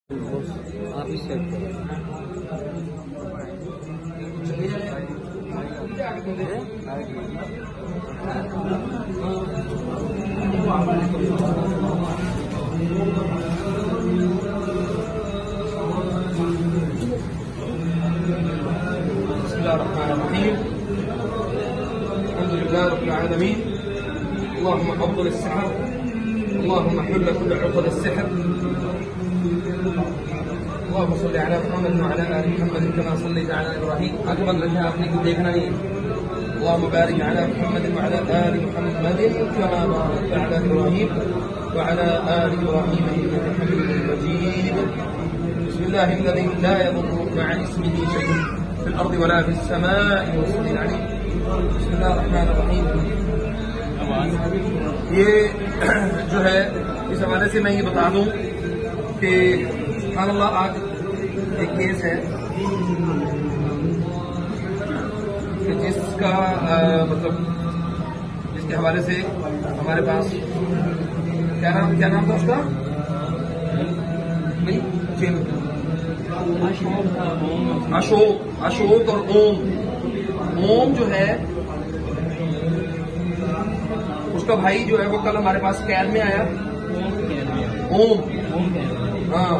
आप ही सेट करो। बिस्मिल्लाहिर्रहमानिर्रहीम। अल्हम्दुलिल्लाह रब्बिल आलमीन। अल्लाहुम्मा अब्तिल अस्सिहर, अल्लाहुम्मा हुल्ल कुल्ल उक़द अस्सिहर। अल्लाहुम्मा सल्लि अला मुहम्मद व अला आलि मुहम्मद कमा सल्लैता अला इब्राहीम। आगे बंद रखा आपने, कुछ देखना नहीं है। अल्लाहुम्मा बारिक अला मुहम्मद व अला आलि मुहम्मद कमा बारकता अला इब्राहीम व अला आलि इब्राहीम इन्नका हमीदुम मजीद। बिस्मिल्लाहिल्लज़ी ला यदुर्रु म'a इस्मिही शै'उन फिल अर्दि वला फिस समाई वहुवस समीउल अलीम। बिस्मिल्लाहिर्रहमानिर्रहीम। ये जो है, इस हवाले से मैं ये बता दूं कि सुब्हानअल्लाह, आज एक केस है कि जिसका मतलब जिसके हवाले से हमारे पास क्या नाम था उसका? नहीं, अशोक और ओम जो है, उसका भाई जो है वो कल हमारे पास कैद में आया। ओम, हाँ,